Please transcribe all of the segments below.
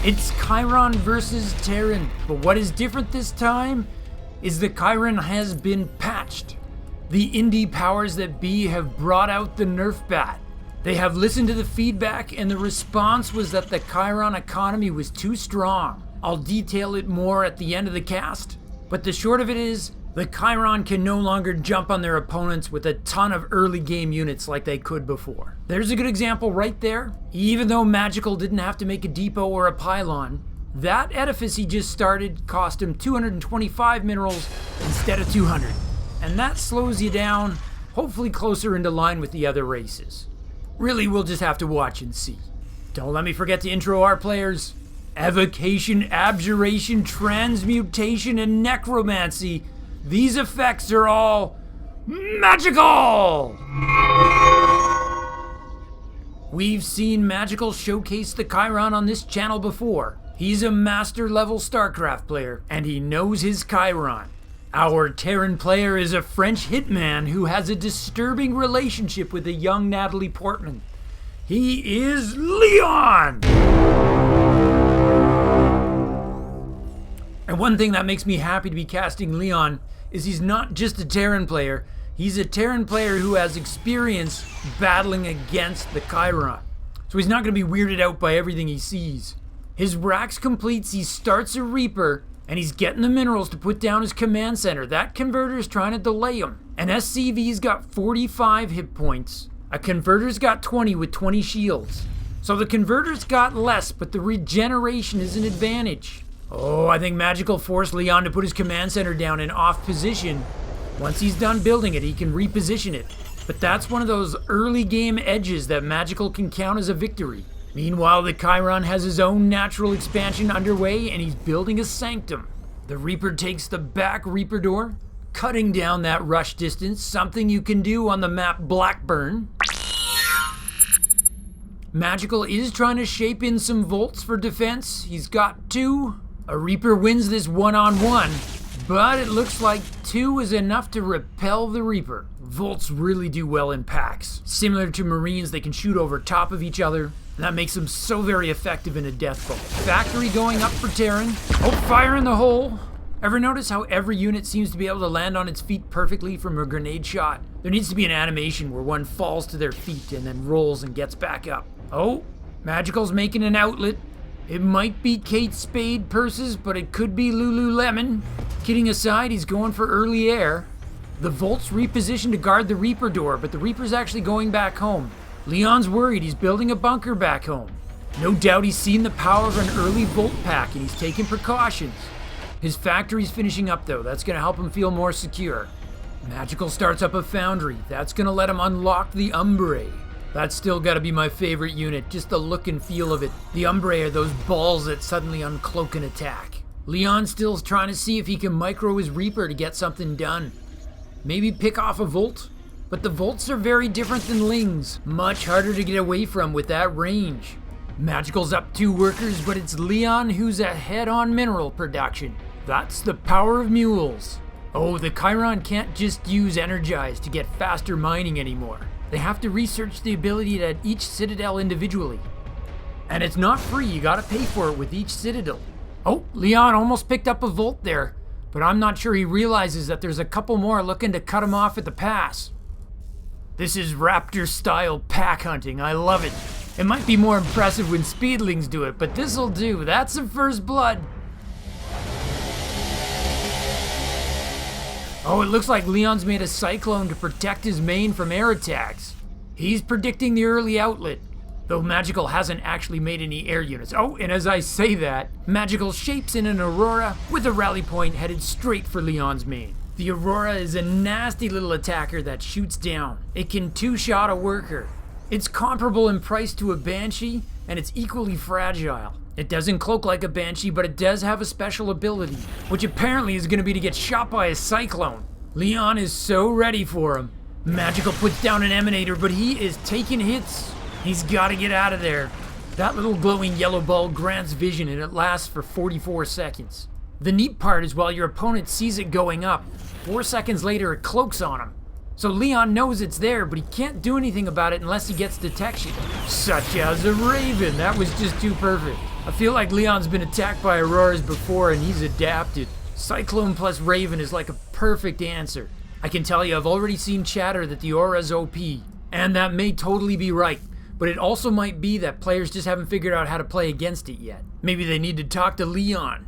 It's Keiron versus Terran, but what is different this time is the Keiron has been patched. The indie powers that be have brought out the Nerf bat. They have listened to the feedback and the response was that the Keiron economy was too strong. I'll detail it more at the end of the cast, but the short of it is, the Keiron can no longer jump on their opponents with a ton of early game units like they could before. There's a good example right there. Even though Magical didn't have to make a depot or a pylon, that edifice he just started cost him 225 minerals instead of 200. And that slows you down, hopefully closer into line with the other races. Really, we'll just have to watch and see. Don't let me forget to intro our players. Evocation, Abjuration, Transmutation, and Necromancy. These effects are all magical! We've seen Magical showcase the Keiron on this channel before. He's a master level Starcraft player, and he knows his Keiron. Our Terran player is a French hitman who has a disturbing relationship with a young Natalie Portman. He is Leon! And one thing that makes me happy to be casting Leon is he's not just a Terran player, he's a Terran player who has experience battling against the Keiron. So he's not going to be weirded out by everything he sees. His racks completes, he starts a Reaper, and he's getting the minerals to put down his command center. That converter's trying to delay him. An SCV's got 45 hit points. A converter's got 20 with 20 shields. So the converter's got less, but the regeneration is an advantage. Oh, I think Magical forced Leon to put his command center down in off position. Once he's done building it, he can reposition it. But that's one of those early game edges that Magical can count as a victory. Meanwhile, the Keiron has his own natural expansion underway and he's building a sanctum. The Reaper takes the back Reaper door, cutting down that rush distance, something you can do on the map Blackburn. Magical is trying to shape in some Volts for defense. He's got 2. A Reaper wins this one-on-one, but it looks like 2 is enough to repel the Reaper. Volts really do well in packs. Similar to Marines, they can shoot over top of each other, and that makes them so very effective in a death bowl. Factory going up for Terran. Oh, fire in the hole! Ever notice how every unit seems to be able to land on its feet perfectly from a grenade shot? There needs to be an animation where one falls to their feet and then rolls and gets back up. Oh, Magical's making an outlet. It might be Kate Spade purses, but it could be Lululemon. Kidding aside, he's going for early air. The Volt's repositioned to guard the Reaper door, but the Reaper's actually going back home. Leon's worried he's building a bunker back home. No doubt he's seen the power of an early Volt pack and he's taking precautions. His factory's finishing up though, that's gonna help him feel more secure. Magical starts up a foundry, that's gonna let him unlock the Umbre. That's still gotta be my favorite unit, just the look and feel of it. The Umbre are those balls that suddenly uncloak an attack. Leon still's trying to see if he can micro his Reaper to get something done. Maybe pick off a Volt? But the Volts are very different than Lings. Much harder to get away from with that range. Magical's up 2 workers, but it's Leon who's ahead on mineral production. That's the power of mules. Oh, the Keiron can't just use Energize to get faster mining anymore. They have to research the ability at each citadel individually. And it's not free, you gotta pay for it with each citadel. Oh, Leon almost picked up a Volt there, but I'm not sure he realizes that there's a couple more looking to cut him off at the pass. This is Raptor-style pack hunting, I love it. It might be more impressive when Speedlings do it, but this'll do, that's a first blood. Oh, it looks like Leon's made a Cyclone to protect his main from air attacks. He's predicting the early outlet, though Magical hasn't actually made any air units. Oh, and as I say that, Magical shapes in an Aurora with a rally point headed straight for Leon's main. The Aurora is a nasty little attacker that shoots down. It can 2-shot a worker. It's comparable in price to a Banshee, and it's equally fragile. It doesn't cloak like a Banshee, but it does have a special ability, which apparently is going to be to get shot by a Cyclone. Leon is so ready for him. Magical puts down an Emanator, but he is taking hits. He's got to get out of there. That little glowing yellow ball grants vision, and it lasts for 44 seconds. The neat part is while your opponent sees it going up, 4 seconds later it cloaks on him. So Leon knows it's there, but he can't do anything about it unless he gets detection. Such as a Raven, that was just too perfect. I feel like Leon's been attacked by Auroras before and he's adapted. Cyclone plus Raven is like a perfect answer. I can tell you I've already seen chatter that the Aura's OP, and that may totally be right, but it also might be that players just haven't figured out how to play against it yet. Maybe they need to talk to Leon.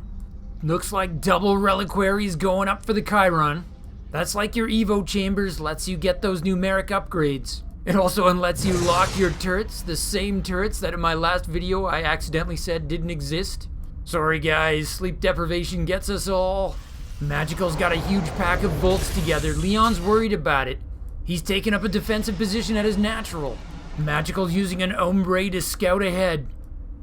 Looks like double reliquaries going up for the Keiron. That's like your Evo chambers, lets you get those numeric upgrades. It also lets you lock your turrets, the same turrets that in my last video I accidentally said didn't exist. Sorry guys, sleep deprivation gets us all. Magical's got a huge pack of bolts together. Leon's worried about it. He's taken up a defensive position at his natural. Magical's using an ombre to scout ahead.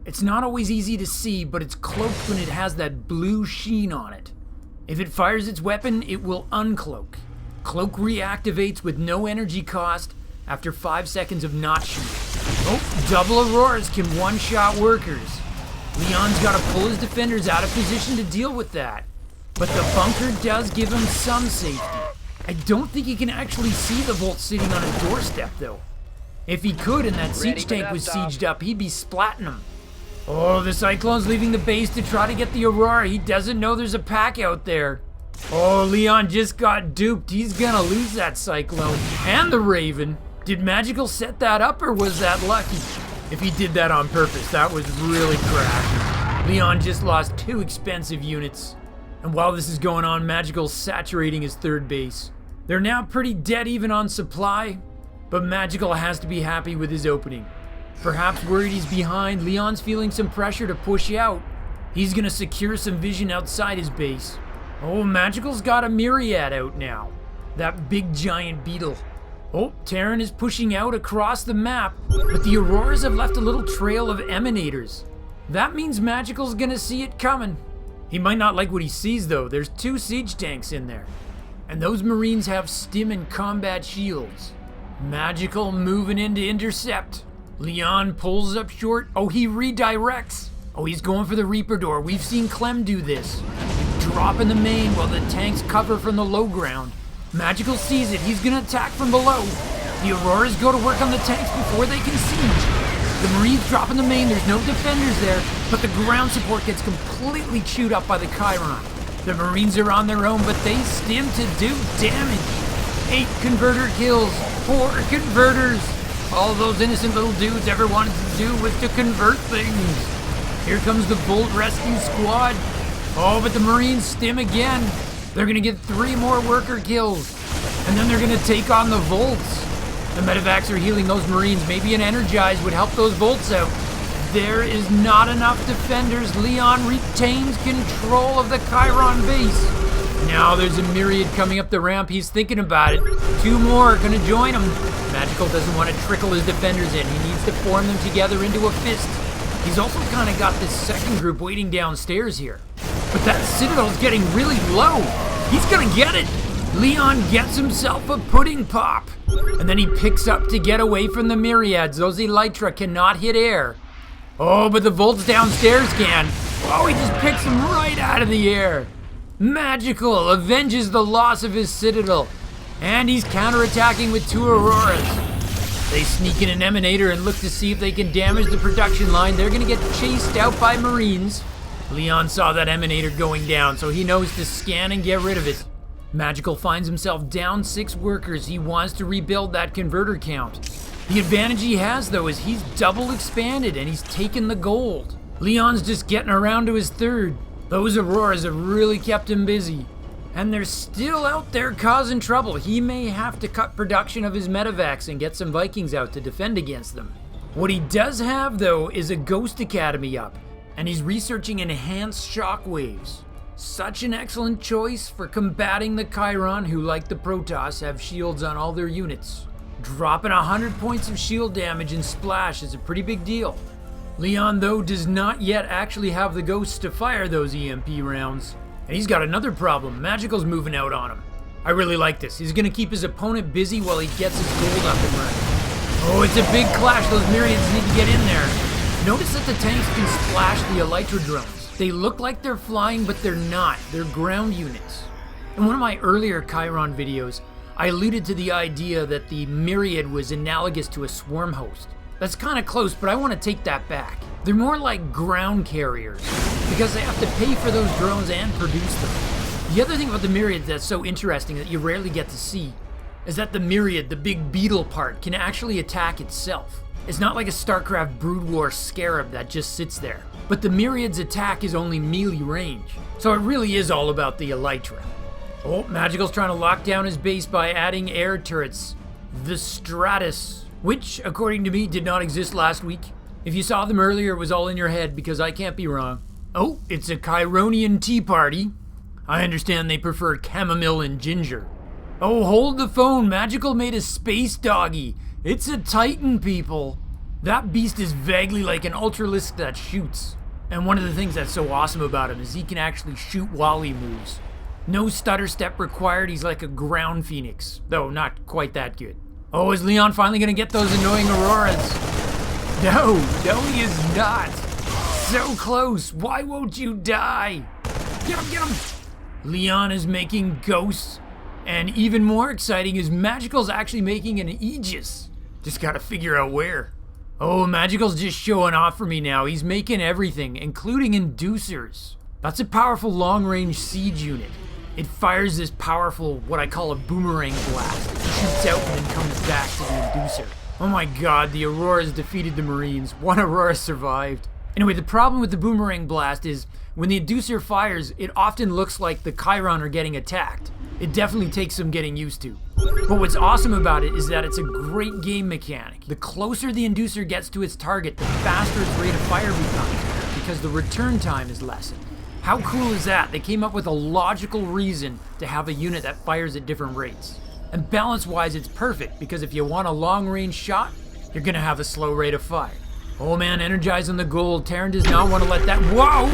It's not always easy to see, but it's cloaked when it has that blue sheen on it. If it fires its weapon, it will uncloak. Cloak reactivates with no energy cost after 5 seconds of not shooting. Oh, double Auroras can one-shot workers. Leon's got to pull his defenders out of position to deal with that. But the bunker does give him some safety. I don't think he can actually see the Volt sitting on his doorstep though. If he could and that siege tank was sieged up, he'd be splatting them. Oh, the Cyclone's leaving the base to try to get the Aurora. He doesn't know there's a pack out there. Oh, Leon just got duped. He's gonna lose that Cyclone and the Raven. Did Magical set that up or was that lucky? If he did that on purpose, that was really crap. Leon just lost 2 expensive units. And while this is going on, Magical's saturating his third base. They're now pretty dead even on supply, but Magical has to be happy with his opening. Perhaps worried he's behind, Leon's feeling some pressure to push out. He's gonna secure some vision outside his base. Oh, Magical's got a Myriad out now. That big giant beetle. Oh, Terran is pushing out across the map, but the Auroras have left a little trail of emanators. That means Magical's gonna see it coming. He might not like what he sees though. There's 2 siege tanks in there. And those Marines have stim and combat shields. Magical moving in to intercept. Leon pulls up short. Oh, he redirects. Oh, he's going for the Reaper door. We've seen Clem do this. Drop in the main while the tanks cover from the low ground. Magical sees it. He's gonna attack from below. The Auroras go to work on the tanks before they can siege. The Marines drop in the main. There's no defenders there, but the ground support gets completely chewed up by the Keiron. The Marines are on their own, but they stim to do damage. 8 converter kills, 4 converters. All those innocent little dudes ever wanted to do was to convert things. Here comes the Bolt Rescue Squad. Oh, but the Marines stim again. They're gonna get 3 more worker kills. And then they're gonna take on the Volts. The Medivacs are healing those Marines. Maybe an Energize would help those Volts out. There is not enough defenders. Leon retains control of the Keiron base. Now there's a Myriad coming up the ramp. He's thinking about it. 2 more are gonna join him. Magical doesn't want to trickle his defenders in. He needs to form them together into a fist. He's also kind of got this second group waiting downstairs here. But that Citadel's getting really low. He's gonna get it. Leon gets himself a pudding pop. And then he picks up to get away from the Myriads. Those Elytra cannot hit air. Oh, but the Volts downstairs can. Oh, he just picks them right out of the air. Magical avenges the loss of his Citadel. And he's counterattacking with 2 Auroras. They sneak in an Emanator and look to see if they can damage the production line. They're gonna get chased out by Marines. Leon saw that Emanator going down, so he knows to scan and get rid of it. Magical finds himself down 6 workers. He wants to rebuild that converter count. The advantage he has though is he's double expanded and he's taken the gold. Leon's just getting around to his 3rd. Those Auroras have really kept him busy. And they're still out there causing trouble. He may have to cut production of his Medivacs and get some Vikings out to defend against them. What he does have though is a Ghost Academy up, and he's researching enhanced shockwaves. Such an excellent choice for combating the Keiron, who like the Protoss have shields on all their units. Dropping 100 points of shield damage in splash is a pretty big deal. Leon though does not yet actually have the ghosts to fire those EMP rounds. And he's got another problem. Magical's moving out on him. I really like this. He's gonna keep his opponent busy while he gets his gold up and running. Oh, it's a big clash. Those Myriads need to get in there. Notice that the tanks can splash the Elytra drones. They look like they're flying, but they're not. They're ground units. In one of my earlier Keiron videos, I alluded to the idea that the Myriad was analogous to a swarm host. That's kind of close, but I want to take that back. They're more like ground carriers, because they have to pay for those drones and produce them. The other thing about the Myriad that's so interesting that you rarely get to see is that the Myriad, the big beetle part, can actually attack itself. It's not like a Starcraft Brood War Scarab that just sits there. But the Myriad's attack is only melee range, so it really is all about the Elytra. Oh, Magical's trying to lock down his base by adding air turrets. The Stratus, which, according to me, did not exist last week. If you saw them earlier, it was all in your head, because I can't be wrong. Oh, it's a Keironian tea party. I understand they prefer chamomile and ginger. Oh, hold the phone, Magical made a space doggy. It's a Titan, people. That beast is vaguely like an Ultralisk that shoots. And one of the things that's so awesome about him is he can actually shoot while he moves. No stutter step required, he's like a ground phoenix. Though not quite that good. Oh, is Leon finally gonna get those annoying Auroras? No, he is not. So close, why won't you die? Get him! Leon is making ghosts. And even more exciting is Magical's actually making an Aegis. Just gotta figure out where. Oh, Magical's just showing off for me now. He's making everything, including inducers. That's a powerful long-range siege unit. It fires this powerful, what I call a boomerang blast. It shoots out and then comes back to the inducer. Oh my god, the Auroras defeated the Marines. One Aurora survived. Anyway, the problem with the boomerang blast is when the inducer fires, it often looks like the Keiron are getting attacked. It definitely takes some getting used to. But what's awesome about it is that it's a great game mechanic. The closer the inducer gets to its target, the faster its rate of fire becomes, because the return time is lessened. How cool is that? They came up with a logical reason to have a unit that fires at different rates. And balance-wise, it's perfect, because if you want a long-range shot, you're gonna have a slow rate of fire. Oh man, energize on the gold. Terran does not want to let that— Whoa!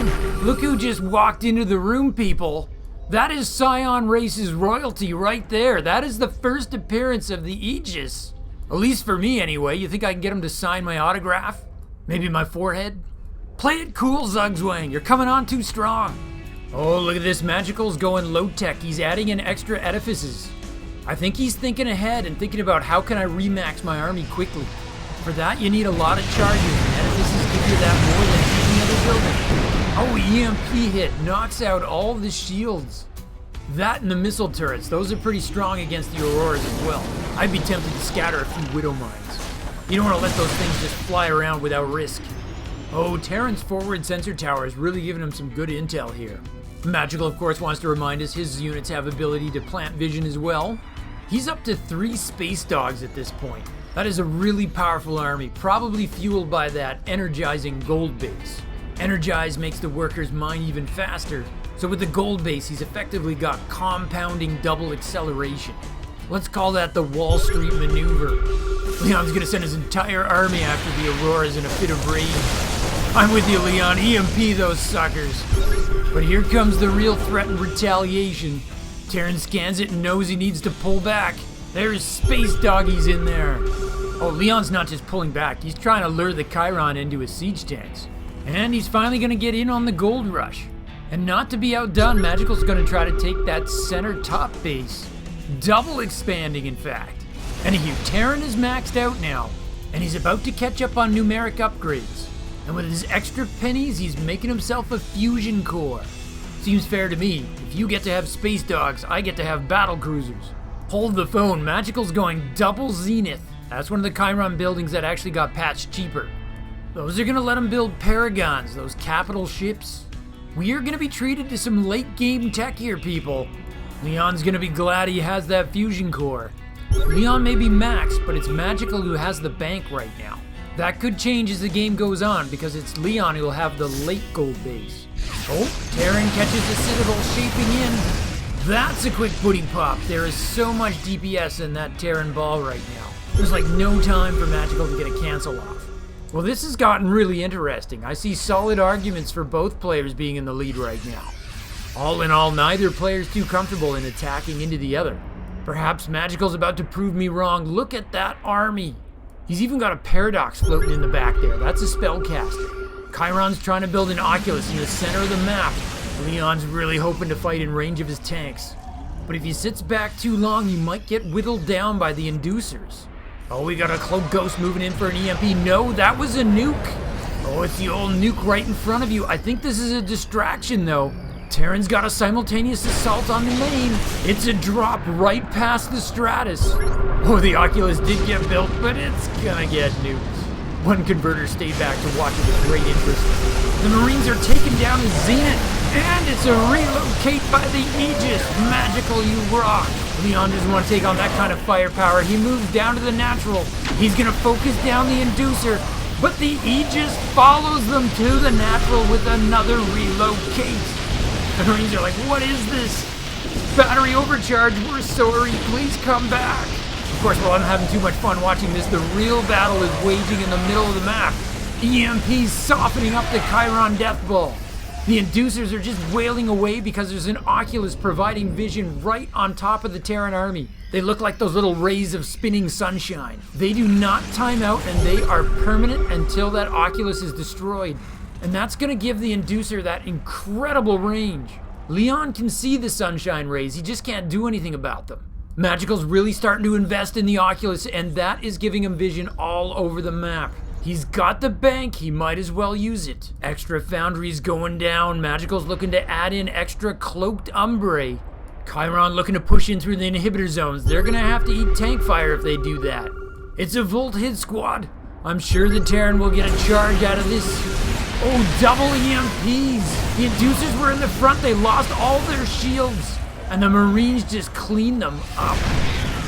Look who just walked into the room, people. That is Scion race's royalty right there. That is the first appearance of the Aegis. At least for me, anyway. You think I can get him to sign my autograph? Maybe my forehead? Play it cool, Zugzwang. You're coming on too strong. Oh, look at this. Magical's going low-tech. He's adding in extra edifices. I think he's thinking ahead and thinking about how can I remax my army quickly. For that, you need a lot of charges, and edifices give you that more than any other building. Oh, EMP hit, knocks out all the shields. That and the missile turrets, those are pretty strong against the Auroras as well. I'd be tempted to scatter a few Widow Mines. You don't want to let those things just fly around without risk. Oh, Terran's forward sensor tower is really giving him some good intel here. Magical, of course, wants to remind us his units have ability to plant vision as well. He's up to 3 space dogs at this point. That is a really powerful army, probably fueled by that energizing gold base. Energize makes the workers mine even faster, so with the gold base he's effectively got compounding double acceleration. Let's call that the Wall Street maneuver. Leon's gonna send his entire army after the Auroras in a fit of rage. I'm with you, Leon, EMP those suckers. But here comes the real threat and retaliation. Terran scans it and knows he needs to pull back. There's space doggies in there. Oh, Leon's not just pulling back, he's trying to lure the Keiron into his siege tanks. And he's finally gonna get in on the gold rush. And not to be outdone, Magical's gonna try to take that center top base. Double expanding, in fact. Anywho, Terran is maxed out now, and he's about to catch up on numeric upgrades. And with his extra pennies, he's making himself a fusion core. Seems fair to me. If you get to have space dogs, I get to have battle cruisers. Hold the phone, Magical's going double zenith. That's one of the Keiron buildings that actually got patched cheaper. Those are gonna let him build paragons, those capital ships. We are gonna be treated to some late game tech here, people. Leon's gonna be glad he has that fusion core. Leon may be maxed, but it's Magical who has the bank right now. That could change as the game goes on, because it's Leon who will have the late gold base. Oh, Terran catches the Citadel shaping in. That's a quick booty pop. There is so much DPS in that Terran ball right now. There's like no time for Magical to get a cancel off. Well, this has gotten really interesting. I see solid arguments for both players being in the lead right now. All in all, neither player's too comfortable in attacking into the other. Perhaps Magical's about to prove me wrong. Look at that army. He's even got a paradox floating in the back there. That's a spellcaster. Keiron's trying to build an Oculus in the center of the map. Leon's really hoping to fight in range of his tanks. But if he sits back too long, he might get whittled down by the inducers. Oh, we got a cloak ghost moving in for an EMP. No, that was a nuke. Oh, it's the old nuke right in front of you. I think this is a distraction, though. Terran's got a simultaneous assault on the main. It's a drop right past the Stratus. Oh, the Oculus did get built, but it's gonna get nuked. One converter stayed back to watch it with great interest. The Marines are taking down the Zenith, and it's a relocate by the Aegis. Magical, you rock. Leon doesn't want to take on that kind of firepower. He moves down to the natural. He's gonna focus down the inducer, but the Aegis follows them to the natural with another relocate. The Marines are like, what is this? Battery overcharge, we're sorry, please come back. Of course, while I'm having too much fun watching this, the real battle is waging in the middle of the map. EMP's softening up the Keiron death ball. The inducers are just wailing away because there's an Oculus providing vision right on top of the Terran army. They look like those little rays of spinning sunshine. They do not time out, and they are permanent until that Oculus is destroyed. And that's gonna give the inducer that incredible range. Leon can see the sunshine rays, he just can't do anything about them. Magical's really starting to invest in the Oculus, and that is giving him vision all over the map. He's got the bank, he might as well use it. Extra foundries going down, Magical's looking to add in extra cloaked Umbrae. Keiron looking to push in through the inhibitor zones. They're gonna have to eat tank fire if they do that. It's a Volt hit squad. I'm sure the Terran will get a charge out of this. Oh, double EMPs! The inducers were in the front, they lost all their shields. And the Marines just cleaned them up.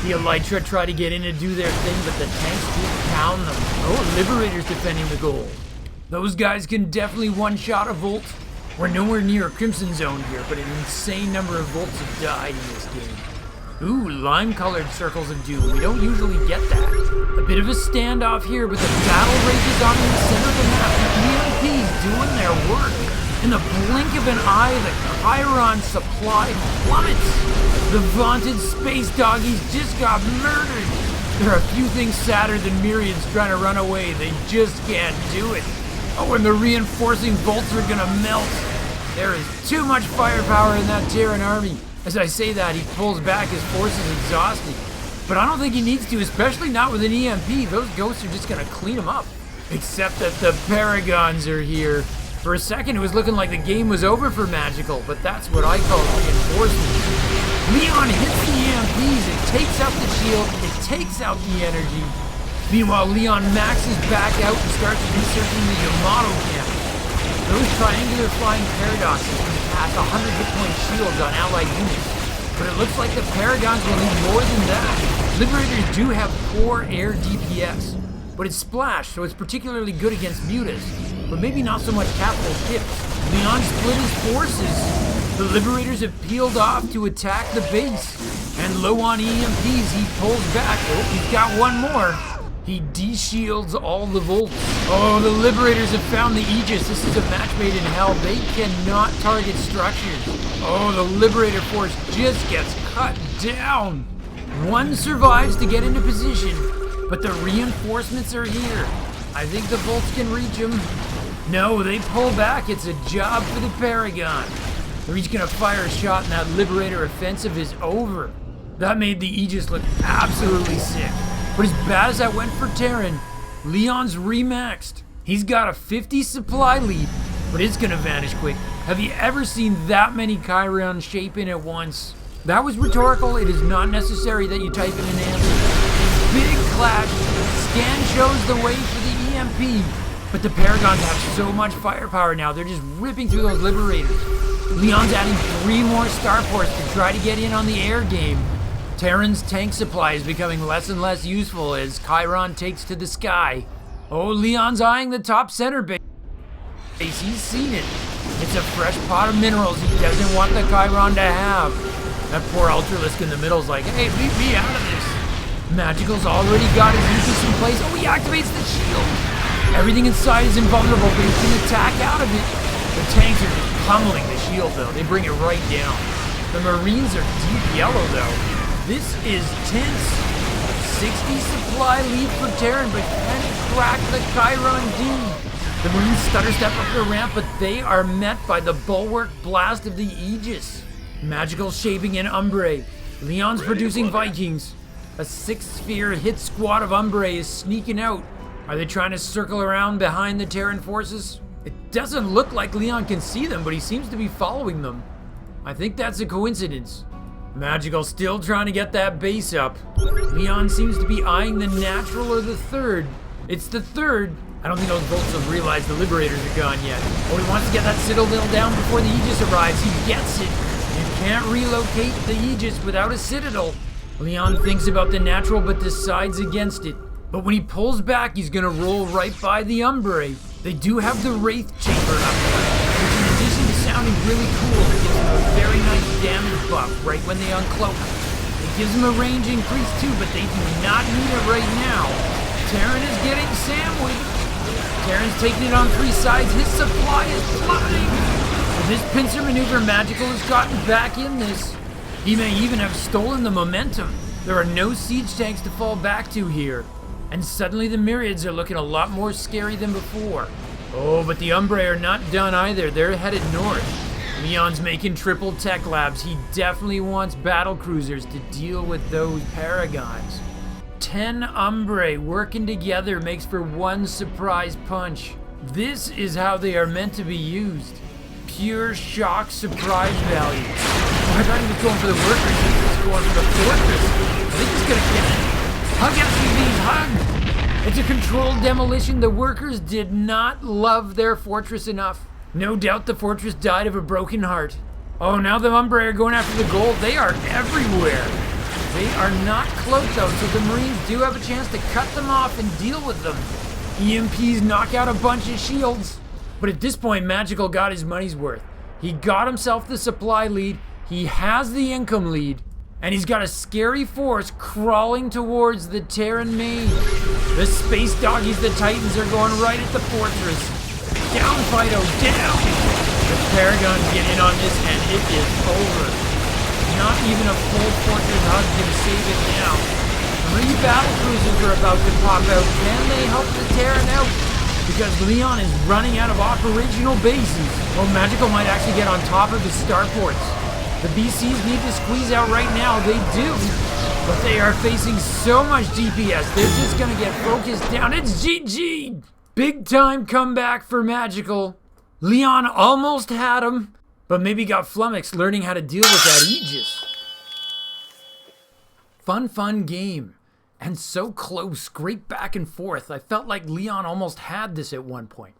The Elytra try to get in and do their thing, but the tanks just pound them. Oh, Liberator's defending the goal. Those guys can definitely one-shot a Volt. We're nowhere near a Crimson Zone here, but an insane number of Volts have died in this game. Ooh, lime-colored circles of doom. We don't usually get that. A bit of a standoff here, but the battle rages on in the center of the map. The EMP's doing their work. In the blink of an eye, the Keiron supply plummets. The vaunted space doggies just got murdered. There are a few things sadder than Myriads trying to run away. They just can't do it. Oh, and the reinforcing bolts are gonna melt. There is too much firepower in that Terran army. As I say that, he pulls back, his force is exhausted. But I don't think he needs to, especially not with an EMP. Those ghosts are just gonna clean him up. Except that the Paragons are here. For a second, it was looking like the game was over for Magical, but that's what I call reinforcement. Leon hits the EMPs, it takes out the shield, it takes out the energy. Meanwhile, Leon maxes back out and starts researching the Yamato camp. Those triangular flying paradoxes can cast 100 hit point shields on allied units, but it looks like the Paragons will need more than that. Liberators do have poor air DPS, but it's splash, so it's particularly good against mutas, but maybe not so much capital ships. Leon split his forces. The Liberators have peeled off to attack the base, and low on EMPs, he pulls back. Oh, he's got one more. He de-shields all the Volts. Oh, the Liberators have found the Aegis. This is a match made in hell. They cannot target structures. Oh, the Liberator force just gets cut down. One survives to get into position, but the reinforcements are here. I think the Volts can reach him. No, they pull back. It's a job for the Paragon. They're each gonna fire a shot, and that Liberator offensive is over. That made the Aegis look absolutely sick. But as bad as that went for Terran, Leon's remaxed. He's got a 50 supply lead, but it's gonna vanish quick. Have you ever seen that many Keiron shape in at once? That was rhetorical. It is not necessary that you type in an answer. Big clash. Scan shows the way for the EMP. But the Paragons have so much firepower now, they're just ripping through those Liberators. Leon's adding 3 more starports to try to get in on the air game. Terran's tank supply is becoming less and less useful as Keiron takes to the sky. Oh, Leon's eyeing the top center base. He's seen it. It's a fresh pot of minerals he doesn't want the Keiron to have. That poor Ultralisk in the middle's like, hey, leave me out of this. Magical's already got his Aegis in place. Oh, he activates the shield. Everything inside is invulnerable, but he can attack out of it. The tanks are just pummeling the shield, though. They bring it right down. The Marines are deep yellow, though. This is tense. 60 supply lead for Terran, but can it crack the Keiron D? The Marines stutter step up the ramp, but they are met by the bulwark blast of the Aegis. Magical shaping in Umbrae. Leon's producing Vikings. A 6-sphere hit squad of Umbrae is sneaking out. Are they trying to circle around behind the Terran forces? It doesn't look like Leon can see them, but he seems to be following them. I think that's a coincidence. Magical still trying to get that base up. Leon seems to be eyeing the natural or the third. It's the third. I don't think those bolts have realized the Liberators are gone yet. Oh, he wants to get that Citadel down before the Aegis arrives. He gets it. You can't relocate the Aegis without a Citadel. Leon thinks about the natural but decides against it. But when he pulls back, he's gonna roll right by the Umbre. They do have the Wraith Chamber up there, which in addition to sounding really cool, it gives them a very nice damage buff right when they uncloak. It gives them a range increase too, but they do not need it right now. Terran is getting sandwiched. Terran's taking it on 3 sides. His supply is plummeting. With this pincer maneuver, Magical has gotten back in this. He may even have stolen the momentum. There are no siege tanks to fall back to here. And suddenly the Myriads are looking a lot more scary than before. Oh, but the Umbre are not done either. They're headed north. Leon's making triple tech labs. He definitely wants battle cruisers to deal with those Paragons. 10 Umbre working together makes for one surprise punch. This is how they are meant to be used. Pure shock surprise value. I thought he was going for the workers. He was going for the fortress. I think he's gonna get it. Hug SUVs, hug! It's a controlled demolition. The workers did not love their fortress enough. No doubt the fortress died of a broken heart. Oh, now the Umbre are going after the gold. They are everywhere. They are not cloaked though, so the Marines do have a chance to cut them off and deal with them. EMPs knock out a bunch of shields. But at this point, Magical got his money's worth. He got himself the supply lead, he has the income lead, and he's got a scary force crawling towards the Terran main. The space doggies, the Titans, are going right at the fortress. Down, Fido, down! The Paragons get in on this, and it is over. Not even a full fortress hug can save it now. 3 battle cruisers are about to pop out. Can they help the Terran out? Because Leon is running out of operational bases. Well, Magical might actually get on top of his starports. The BCs need to squeeze out right now. They do. But they are facing so much DPS. They're just going to get focused down. It's GG. Big time comeback for Magical. Leon almost had him, but maybe got flummoxed learning how to deal with that Aegis. Fun game. And so close, great back and forth. I felt like Leon almost had this at one point.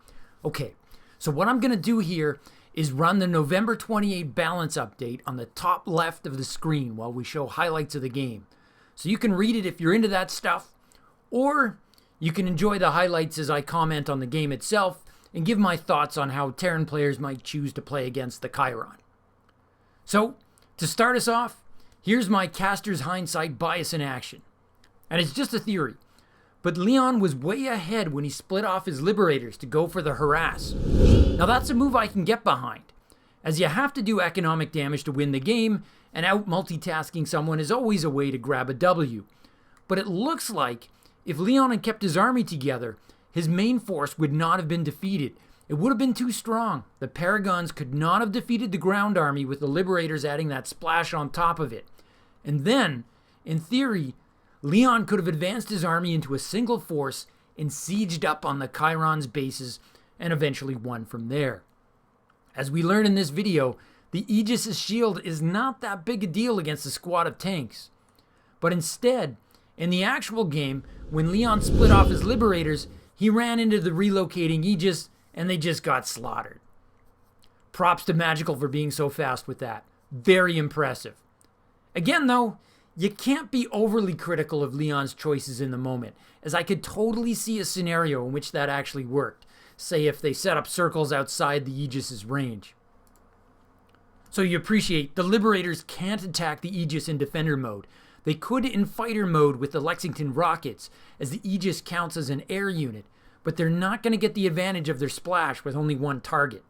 Okay, so what I'm gonna do here is run the November 28 balance update on the top left of the screen while we show highlights of the game. So you can read it if you're into that stuff, or you can enjoy the highlights as I comment on the game itself and give my thoughts on how Terran players might choose to play against the Keiron. So, to start us off, here's my caster's hindsight bias in action. And it's just a theory, but Leon was way ahead when he split off his Liberators to go for the harass. Now that's a move I can get behind, as you have to do economic damage to win the game, and out multitasking someone is always a way to grab a W. But it looks like if Leon had kept his army together, his main force would not have been defeated. It would have been too strong. The Paragons could not have defeated the ground army with the Liberators adding that splash on top of it. And then, in theory, Leon could have advanced his army into a single force and sieged up on the Keiron's bases and eventually won from there. As we learn in this video, the Aegis' shield is not that big a deal against a squad of tanks. But instead, in the actual game, when Leon split off his Liberators, he ran into the relocating Aegis and they just got slaughtered. Props to Magical for being so fast with that. Very impressive. Again though, you can't be overly critical of Leon's choices in the moment, as I could totally see a scenario in which that actually worked. Say if they set up circles outside the Aegis' range. So you appreciate the Liberators can't attack the Aegis in defender mode. They could in fighter mode with the Lexington rockets, as the Aegis counts as an air unit, but they're not going to get the advantage of their splash with only one target.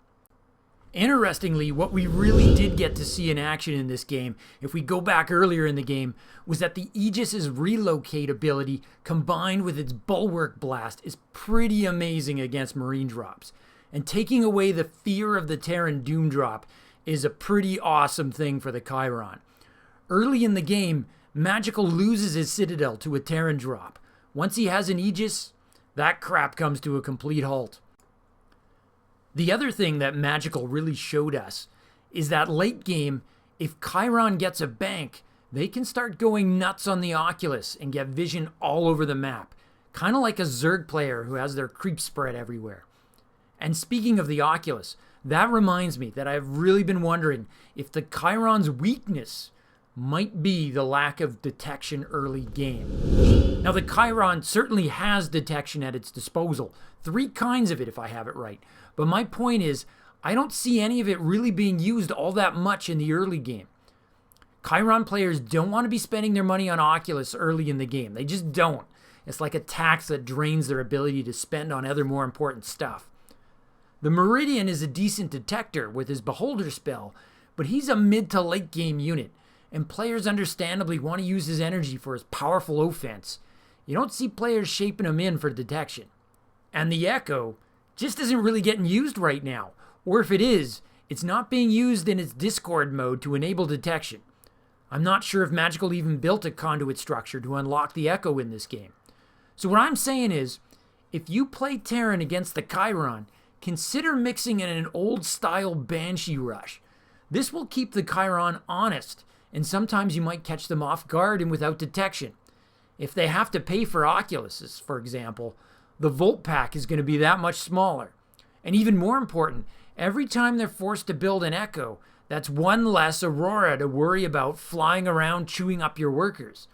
Interestingly, what we really did get to see in action in this game, if we go back earlier in the game, was that the Aegis' relocate ability combined with its bulwark blast is pretty amazing against Marine drops. And taking away the fear of the Terran Doom drop is a pretty awesome thing for the Keiron. Early in the game, Magical loses his Citadel to a Terran drop. Once he has an Aegis, that crap comes to a complete halt. The other thing that Magical really showed us is that late game, if Keiron gets a bank, they can start going nuts on the Oculus and get vision all over the map. Kind of like a Zerg player who has their creep spread everywhere. And speaking of the Oculus, that reminds me that I've really been wondering if the Keiron's weakness might be the lack of detection early game. Now the Keiron certainly has detection at its disposal. 3 kinds of it if I have it right. But my point is, I don't see any of it really being used all that much in the early game. Keiron players don't want to be spending their money on Oculus early in the game. They just don't. It's like a tax that drains their ability to spend on other more important stuff. The Meridian is a decent detector with his Beholder spell, but he's a mid to late game unit, and players understandably want to use his energy for his powerful offense. You don't see players shaping him in for detection. And the Echo just isn't really getting used right now, or if it is, it's not being used in its Discord mode to enable detection. I'm not sure if Magical even built a conduit structure to unlock the Echo in this game. So what I'm saying is, if you play Terran against the Keiron, consider mixing in an old-style Banshee rush. This will keep the Keiron honest, and sometimes you might catch them off guard and without detection. If they have to pay for Oculuses, for example, the Volt Pack is going to be that much smaller. And even more important, every time they're forced to build an Echo, that's one less Aurora to worry about flying around chewing up your workers.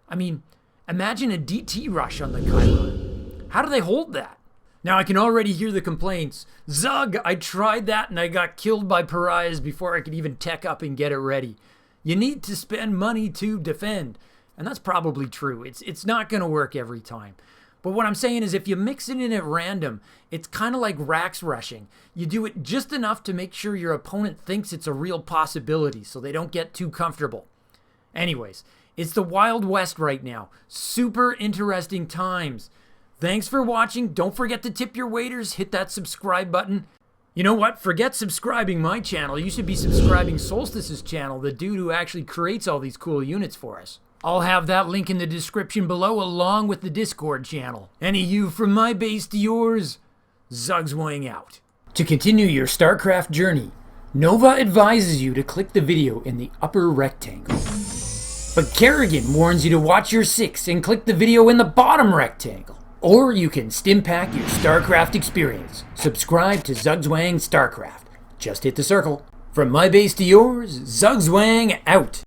I mean, imagine a DT rush on the Keiron. How do they hold that? Now I can already hear the complaints. Zug, I tried that and I got killed by pariahs before I could even tech up and get it ready. You need to spend money to defend. And that's probably true. It's not going to work every time. But what I'm saying is if you mix it in at random, it's kind of like Rax rushing. You do it just enough to make sure your opponent thinks it's a real possibility so they don't get too comfortable. Anyways, it's the Wild West right now. Super interesting times. Thanks for watching. Don't forget to tip your waiters. Hit that subscribe button. You know what? Forget subscribing my channel. You should be subscribing SolStice's channel, the dude who actually creates all these cool units for us. I'll have that link in the description below along with the Discord channel. Any you from my base to yours, Zugzwang out. To continue your Starcraft journey, Nova advises you to click the video in the upper rectangle. But Kerrigan warns you to watch your 6 and click the video in the bottom rectangle. Or you can stimpack your Starcraft experience. Subscribe to Zugzwang Starcraft. Just hit the circle. From my base to yours, Zugzwang out.